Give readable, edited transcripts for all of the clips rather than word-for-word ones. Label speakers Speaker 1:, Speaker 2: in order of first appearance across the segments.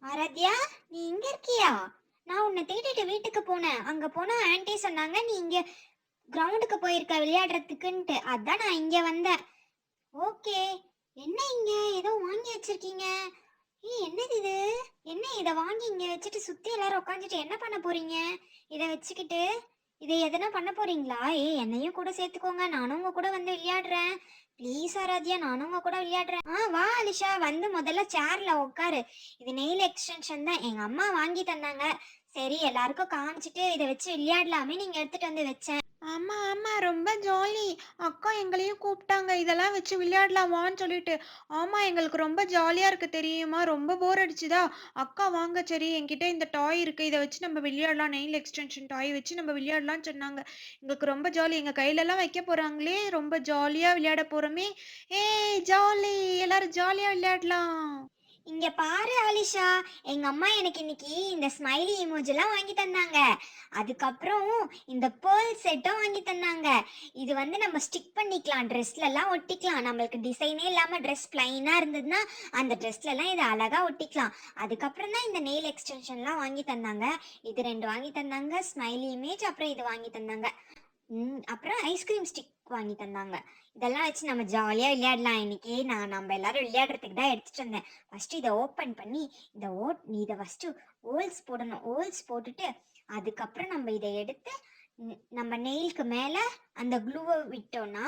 Speaker 1: ஆராத்யா, நீ இங்க இருக்கியா? நான் உன்னை தேடிட்டு வீட்டுக்கு போனேன். அங்க போனா ஆன்ட்டி சொன்னாங்க நீ இங்க கிரவுண்டுக்கு போயிருக்க விளையாடுறதுக்குன்ட்டு. அதான் நான் இங்க வந்தேன். ஓகே. என்ன இங்க ஏதோ வாங்கி வச்சிருக்கீங்க? என்னது இது? என்ன இத வாங்கி இங்க வச்சுட்டு சுத்தி எல்லாரும் உட்காந்துட்டு என்ன பண்ண போறீங்க? இத வச்சுக்கிட்டு இதை எதனா பண்ண போறீங்களா? என்னையும் கூட சேர்த்துக்கோங்க. நானும் உங்க கூட வந்து விளையாடுறேன். ப்ளீஸ் ஆராத்யா, நானும் உங்க கூட விளையாடுறேன். வா அலிஷா, வந்து முதல்ல சேர்ல உட்காரு. இது நெயில் எக்ஸ்டென்ஷன் தான் எங்க அம்மா வாங்கி தந்தாங்க. சரி, எல்லாருக்கும் காமிச்சிட்டு இதை வச்சு விளையாடலாமே நீங்க எடுத்துட்டு வந்து வச்சேன்.
Speaker 2: ஆமா ஆமா, ரொம்ப ஜாலி. அக்கா எங்களையும் கூப்பிட்டாங்க இதெல்லாம் வச்சு விளையாடலாமான்னு சொல்லிட்டு. ஆமா, எங்களுக்கு ரொம்ப ஜாலியா இருக்கு தெரியுமா? ரொம்ப போர் அடிச்சுதா? அக்கா வாங்க, சரி என்கிட்ட இந்த டாய் இருக்கு, இதை வச்சு நம்ம விளையாடலாம், நெயில் எக்ஸ்டென்ஷன் டாய் வச்சு நம்ம விளையாடலாம்னு சொன்னாங்க. எங்களுக்கு ரொம்ப ஜாலி. எங்க கையில எல்லாம் வைக்க போறாங்களே, ரொம்ப ஜாலியா விளையாட போறோமே. ஏய் ஜாலி, எல்லாரும் ஜாலியா விளையாடலாம்.
Speaker 1: இங்க பாரு ஆலிஷா, எங்க அம்மா எனக்கு இன்னைக்கு இந்த ஸ்மைலி இமோஜிலாம் வாங்கி தந்தாங்க. அதுக்கப்புறம் இந்த பேர்ல் செட்டும் வாங்கி தந்தாங்க. இது வந்து நம்ம ஸ்டிக் பண்ணிக்கலாம், ட்ரெஸ்ல எல்லாம் ஒட்டிக்கலாம். நம்மளுக்கு டிசைனே இல்லாம ட்ரெஸ் பிளைனா இருந்ததுன்னா அந்த ட்ரெஸ்ல எல்லாம் இதை அழகா ஒட்டிக்கலாம். அதுக்கப்புறம் தான் இந்த நெயில் எக்ஸ்டென்ஷன்லாம் வாங்கி தந்தாங்க. இது ரெண்டு வாங்கி தந்தாங்க, ஸ்மைலி இமேஜ். அப்புறம் இது வாங்கி தந்தாங்க. அப்புறம் ஐஸ்கிரீம் ஸ்டிக் வாங்கி தந்தாங்க. இதெல்லாம் வச்சு நம்ம ஜாலியா விளையாடலாம். இன்னைக்கு நம்ம எல்லாரும் விளையாடுறதுக்கு தான் எடுத்துட்டு வந்தேன். ஃபர்ஸ்ட் இதை ஓப்பன் பண்ணி நீ இதை ஃபர்ஸ்ட் ஹோல்ஸ் போடணும். ஹோல்ஸ் போட்டுட்டு அதுக்கப்புறம் நம்ம இதை எடுத்து நம்ம நெயிலுக்கு மேல அந்த க்ளூவை விட்டோம்னா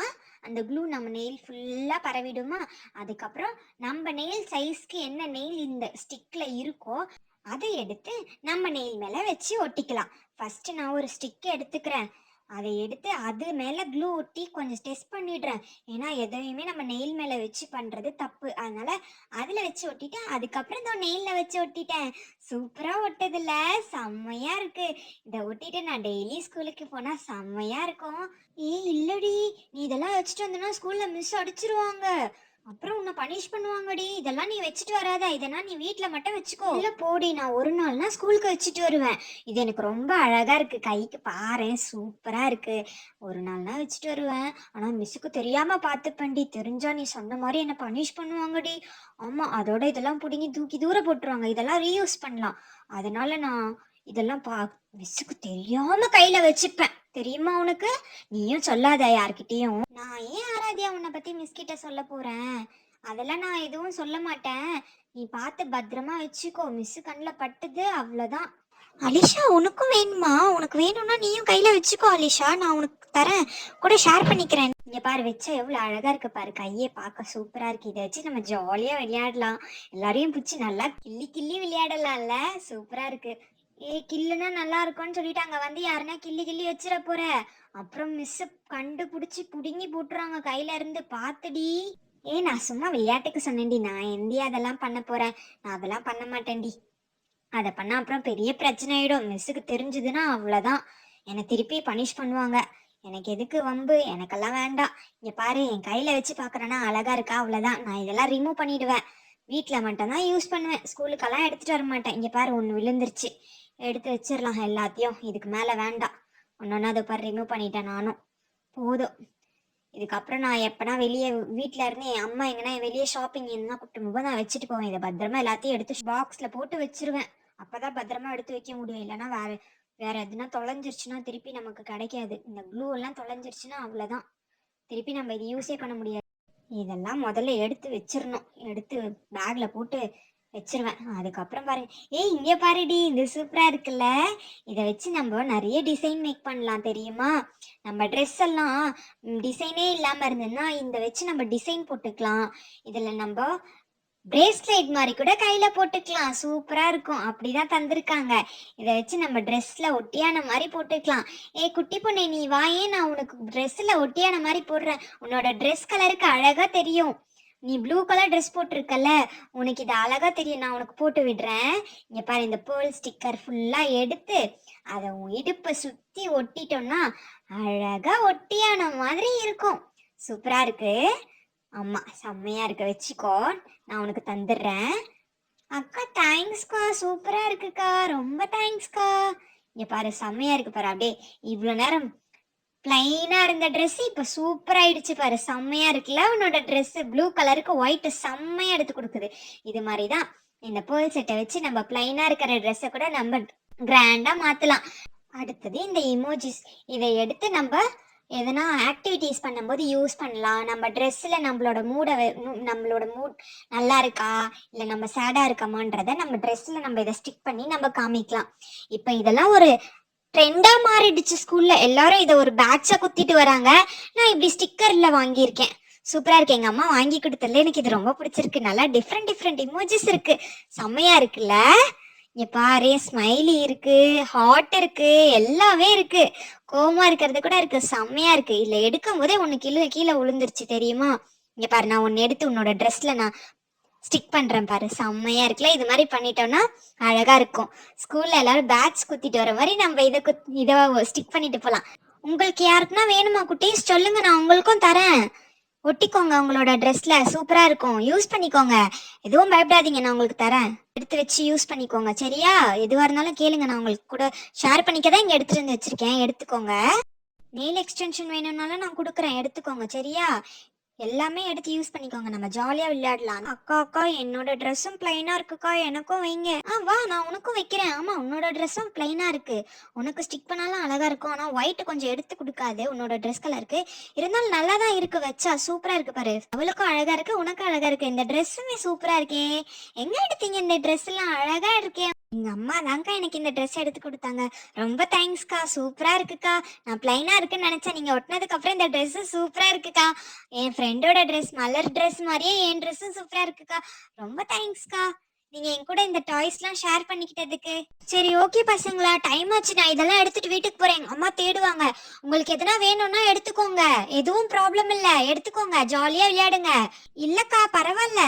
Speaker 1: அந்த க்ளூ நம்ம நெயில் ஃபுல்லா பரவிடுமா. அதுக்கப்புறம் நம்ம நெயில் சைஸ்க்கு என்ன நெயில் இந்த ஸ்டிக்ல இருக்கோ அதை எடுத்து நம்ம நெயில் மேல வச்சு ஒட்டிக்கலாம். ஃபர்ஸ்ட் நான் ஒரு ஸ்டிக் எடுத்துக்கிறேன். அதை எடுத்து அது மேலே க்ளூ ஒட்டி கொஞ்சம் டெஸ்ட் பண்ணிடுறேன். ஏன்னா எதையுமே நம்ம நெயில் மேலே வச்சு பண்ணுறது தப்பு. அதனால அதில் வச்சு ஒட்டிட்டேன். அதுக்கப்புறம் தான் நெயிலில் வச்சு ஒட்டிட்டேன். சூப்பராக ஒட்டதில்ல? செம்மையாக இருக்கு. இதை ஒட்டிட்டு நான் டெய்லி ஸ்கூலுக்கு போனால் செம்மையாக இருக்கும். இல்லடி, நீ இதெல்லாம் வச்சுட்டு வந்தனா ஸ்கூலில் மிஸ் அடிச்சிருவாங்க. அப்புறம் உன்னை பனிஷ் பண்ணுவாங்கடி. இதெல்லாம் நீ வச்சுட்டு வராத. இதெல்லாம் நீ வீட்டில் மட்டும் வச்சுக்கோ. இல்லை போடி, நான் ஒரு நாள்னா ஸ்கூலுக்கு வச்சுட்டு வருவேன். இது எனக்கு ரொம்ப அழகா இருக்கு. கைக்கு பாரேன், சூப்பரா இருக்கு. ஒரு நாள்னா வச்சுட்டு வருவேன். ஆனா மிஸ்ஸுக்கு தெரியாம பார்த்துப்பேன்டி. தெரிஞ்சா நீ சொன்ன மாதிரி என்ன பனிஷ் பண்ணுவாங்கடி. ஆமா, அதோட இதெல்லாம் பிடிங்கி தூக்கி தூர போட்டுருவாங்க. இதெல்லாம் ரீயூஸ் பண்ணலாம். அதனால நான் இதெல்லாம் மிஸ்ஸுக்கு தெரியாம கையில வச்சுப்பேன். தெரியுமா உனக்கு? நீயும் சொல்லாத யார்கிட்டயும். நான் ஏன் ஆராத்யா உன்னை பத்தி மிஸ் கிட்ட சொல்ல போறேன்? அதெல்லாம் நான் எதுவும் சொல்ல மாட்டேன். நீ பார்த்து பத்திரமா வச்சுக்கோ. மிஸ் கண்ணில் பட்டுது அவ்வளோதான். அலிஷா, உனக்கும் வேணுமா? உனக்கு வேணும்னா நீயும் கையில வச்சுக்கோ அலிஷா. நான் உனக்கு தரேன், கூட ஷேர் பண்ணிக்கிறேன். இங்க பாரு, வச்சா எவ்வளவு அழகா இருக்கு பாரு. கையே பார்க்க சூப்பரா இருக்கு. இதை வச்சு நம்ம ஜாலியா விளையாடலாம். எல்லாரையும் பிடிச்சி நல்லா கிள்ளி கிள்ளி விளையாடலாம்ல. சூப்பரா இருக்கு. கில்லுனா நல்லா இருக்கும்னு சொல்லிட்டு அங்க வந்து யாருன்னா கிள்ளி கிள்ளி வச்சிட போற. அப்புறம் மிஸ் கண்டுபிடிச்சி புடுங்கி போட்டுறாங்க கையில இருந்து. பாத்துடி. நான் சும்மா விளையாட்டுக்கு சொன்னேன்டி. நான் எந்தி அதெல்லாம் பண்ண போறேன்? நான் அதெல்லாம் பண்ண மாட்டேன்டி. அதை பண்ண அப்புறம் பெரிய பிரச்சனை ஆயிடும். மிஸ்ஸுக்கு தெரிஞ்சதுன்னா அவ்வளோதான், என்னை திருப்பி பனிஷ் பண்ணுவாங்க. எனக்கு எதுக்கு வம்பு? எனக்கெல்லாம் வேண்டாம். இங்க பாரு, என் கையில வச்சு பாக்குறேன்னா அழகா இருக்கா, அவ்வளவுதான். நான் இதெல்லாம் ரிமூவ் பண்ணிடுவேன். வீட்டில் மட்டும்தான் யூஸ் பண்ணுவேன். ஸ்கூலுக்கெல்லாம் எடுத்துட்டு வர மாட்டேன். இங்க பாரு, ஒன்று விழுந்துருச்சு. எடுத்து வச்சிடலாம் எல்லாத்தையும். இதுக்கு மேல வேண்டாம். ஒன்னொன்னு அதை பாரு, ரிமூவ் பண்ணிட்டேன் நானும். போதும். இதுக்கப்புறம் நான் எப்பனா வெளியே வீட்டில் இருந்து என் அம்மா எங்கன்னா வெளியே ஷாப்பிங் என்ன கூப்பிட்டு போகும்போது நான் வச்சுட்டு போவேன். இதை பத்திரமா எல்லாத்தையும் எடுத்து பாக்ஸில் போட்டு வச்சிருவேன். அப்பதான் பத்திரமா எடுத்து வைக்க முடியும். இல்லைன்னா வேற வேற எதுனா தொலைஞ்சிருச்சுன்னா திருப்பி நமக்கு கிடைக்காது. இந்த க்ளூ எல்லாம் தொலைஞ்சிருச்சுன்னா அவ்வளோதான், திருப்பி நம்ம இது யூஸே பண்ண முடியாது. இதெல்லாம் முதல்ல எடுத்து வச்சிடணும். எடுத்து பேக்ல போட்டு வச்சிருவேன். அதுக்கப்புறம் பாருங்க. இங்க பாருடி, இது சூப்பரா இருக்குல்ல. இதை வச்சு நம்ம நிறைய டிசைன் மேக் பண்ணலாம் தெரியுமா? நம்ம ட்ரெஸ் எல்லாம் டிசைனே இல்லாம இருந்ததுன்னா இந்த வச்சு நம்ம டிசைன் போட்டுக்கலாம். இதுல நம்ம பிரேஸ்லெட் மாதிரி கூட கையில போட்டுக்கலாம். சூப்பரா இருக்கும். அப்படிதான் தந்திருக்காங்க. இதை வச்சு நம்ம ட்ரெஸ்ல ஒட்டியான மாதிரி போட்டுக்கலாம். குட்டி பொண்ணு, நீ வாயே, நான் உனக்கு ட்ரெஸ்ல ஒட்டியான மாதிரி போடுறேன். உன்னோட ட்ரெஸ் கலருக்கு அழகா தெரியும். நீ ப்ளூ கலர் ட்ரெஸ் போட்டிருக்கல, உனக்கு இது அழகா தெரியும். நான் உனக்கு போட்டு விடுறேன். இங்க பாரு, இந்த பேர்ல் ஸ்டிக்கர் ஃபுல்லா எடுத்து அதை உன் இடுப்பை சுத்தி ஒட்டிட்டோம்னா அழகா ஒட்டியான மாதிரி இருக்கும். சூப்பரா இருக்கு. ஆமா, செம்மையா இருக்கு. வச்சுக்கோ, நான் உனக்கு தந்துடுறேன். அக்கா, தேங்க்ஸ்க்கா. சூப்பரா இருக்குக்கா, ரொம்ப தேங்க்ஸ்க்கா. இங்க பாரு, செம்மையா இருக்கு பாரு. அப்படியே இவ்வளவு நேரம் பிளைனா இருந்த ட்ரெஸ் இப்ப சூப்பர் ஆயிடுச்சு பாரு. செம்மையா இருக்குல்ல உன்னோட ட்ரெஸ்? ப்ளூ கலருக்கு ஒயிட் செம்மையா எடுத்து கொடுக்குது. இது மாதிரிதான் இந்த பேர்ல் செட்டை வச்சு நம்ம பிளைனா இருக்கிற ட்ரெஸ்ஸை கூட நம்ம கிராண்டா மாத்தலாம். அடுத்தது இந்த இமோஜிஸ், இதை எடுத்து நம்ம எதனா ஆக்டிவிட்டீஸ் பண்ணும்போது யூஸ் பண்ணலாம். நம்ம ட்ரெஸ்ஸில் நம்மளோட மூட் நல்லா இருக்கா இல்லை நம்ம சேடாக இருக்கமான்றதை நம்ம ட்ரெஸ்ஸில் நம்ம இதை ஸ்டிக் பண்ணி நம்ம காமிக்கலாம். இப்போ இதெல்லாம் ஒரு ட்ரெண்டாக மாறிடுச்சு. ஸ்கூலில் எல்லாரும் இதை ஒரு பேட்சாக குத்திட்டு வராங்க. நான் இப்படி ஸ்டிக்கரில் வாங்கியிருக்கேன். சூப்பராக இருக்கு. எங்கள் அம்மா வாங்கி கொடுத்ததுல எனக்கு இது ரொம்ப பிடிச்சிருக்கு. நல்லா டிஃப்ரெண்ட் இமோஜிஸ் இருக்கு. செம்மையா இருக்குல்ல? இங்க பாரு, ஸ்மைலி இருக்கு, ஹார்ட் இருக்கு, எல்லாமே இருக்கு. கோவமா இருக்கிறது கூட இருக்கு. செம்மையா இருக்கு. இதுல எடுக்கும் போதே ஒண்ணு கீழே கீழே விழுந்துருச்சு தெரியுமா? இங்க பாரு, நான் ஒன்னு எடுத்து உன்னோட ட்ரெஸ்ல நான் ஸ்டிக் பண்றேன் பாரு. செம்மையா இருக்குல்ல? இது மாதிரி பண்ணிட்டோம்னா அழகா இருக்கும். ஸ்கூல்ல எல்லாரும் பேட்ச் குத்திட்டு வர மாதிரி நம்ம இதை ஸ்டிக் பண்ணிட்டு போலாம். உங்களுக்கு யாருக்குன்னா வேணுமா குட்டீஸ்? சொல்லுங்க, நான் உங்களுக்கும் தரேன். ஒட்டிக்கோங்க உங்களோட ட்ரெஸ்ல. சூப்பரா இருக்கும். யூஸ் பண்ணிக்கோங்க. எதுவும் பயப்படாதீங்க, நான் உங்களுக்கு தரேன். எடுத்து வச்சு யூஸ் பண்ணிக்கோங்க சரியா? எதுவா இருந்தாலும் கேளுங்க, நான் உங்களுக்கு கூட ஷேர் பண்ணிக்க தான் இங்க எடுத்துட்டு வந்து வச்சிருக்கேன். எடுத்துக்கோங்க. நெயில் எக்ஸ்டென்ஷன் வேணும்னாலும் நான் கொடுக்குறேன், எடுத்துக்கோங்க சரியா? எல்லாமே எடுத்து யூஸ் பண்ணிக்கோங்க. நம்ம ஜாலியா விளையாடலாம். அக்கா என்னோட ட்ரெஸ்ஸும் பிளைனா இருக்குக்கா, எனக்கும் வைங்க. வா, நான் உனக்கும் வைக்கிறேன். ஆமா, உன்னோட ட்ரெஸ்ஸும் பிளைனா இருக்கு. உனக்கு ஸ்டிக் பண்ணாலும் அழகா இருக்கும். ஆனா ஒயிட் கொஞ்சம் எடுத்து கொடுக்காது உன்னோட ட்ரெஸ் கலருக்கு. இருந்தாலும் நல்லா தான் இருக்கு. வச்சா சூப்பரா இருக்கு பாரு. அவளுக்கும் அழகா இருக்கு, உனக்கும் அழகா இருக்கு. இந்த ட்ரெஸ்ஸுமே சூப்பரா இருக்கே. எங்க எடுத்தீங்க இந்த ட்ரெஸ் எல்லாம்? அழகா இருக்கே. எங்க அம்மா தான்க்கா எனக்கு இந்த ட்ரெஸ் எடுத்து கொடுத்தாங்க. ரொம்ப தேங்க்ஸ்க்கா. சூப்பரா இருக்குக்கா. நான் பிளைனா இருக்குன்னு நினைச்சேன். நீங்க ஒட்டினதுக்கு அப்புறம் இந்த ட்ரெஸ் சூப்பரா இருக்குக்கா. என் ஃப்ரெண்டோட ட்ரெஸ், மலர் ட்ரெஸ் மாதிரியே என் ட்ரெஸ்ஸும் சூப்பரா இருக்குக்கா. ரொம்ப தேங்க்ஸ்க்கா, நீங்க என் கூட இந்த டாய்ஸ்லாம் ஷேர் பண்ணிக்கிட்டதுக்கு. சரி, ஓகே பசங்களா, டைம் ஆச்சு. நான் இதெல்லாம் எடுத்துட்டு வீட்டுக்கு போறேன். எங்க அம்மா தேடுவாங்க. உங்களுக்கு எதனா வேணும்னா எடுத்துக்கோங்க. எதுவும் ப்ராப்ளம் இல்ல, எடுத்துக்கோங்க. ஜாலியா விளையாடுங்க. இல்லக்கா, பரவாயில்ல.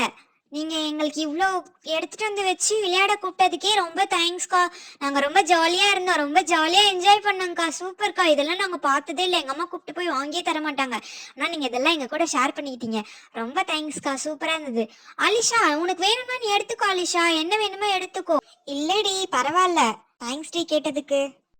Speaker 1: நீங்க எங்களுக்கு இவ்வளோ எடுத்துட்டு வந்து வச்சு விளையாட கூப்பிட்டதுக்கே ரொம்ப தேங்க்ஸ்க்கா. நாங்க ரொம்ப ஜாலியா இருந்தோம். ரொம்ப ஜாலியா என்ஜாய் பண்ணோங்க்கா. சூப்பர்க்கா. இதெல்லாம் நாங்க பார்த்ததே இல்லை. எங்க அம்மா கூப்பிட்டு போய் வாங்கியே தர மாட்டாங்க. ஆனா நீங்க இதெல்லாம் எங்க கூட ஷேர் பண்ணிக்கிட்டீங்க. ரொம்ப தேங்க்ஸ்க்கா. சூப்பரா இருந்தது. ஆலிஷா, உனக்கு வேணும்னா நீ எடுத்துக்கோ. ஆலிஷா, என்ன வேணுமோ எடுத்துக்கோ. இல்லடி, பரவாயில்ல. தேங்க்ஸ் டி கேட்டதுக்கு.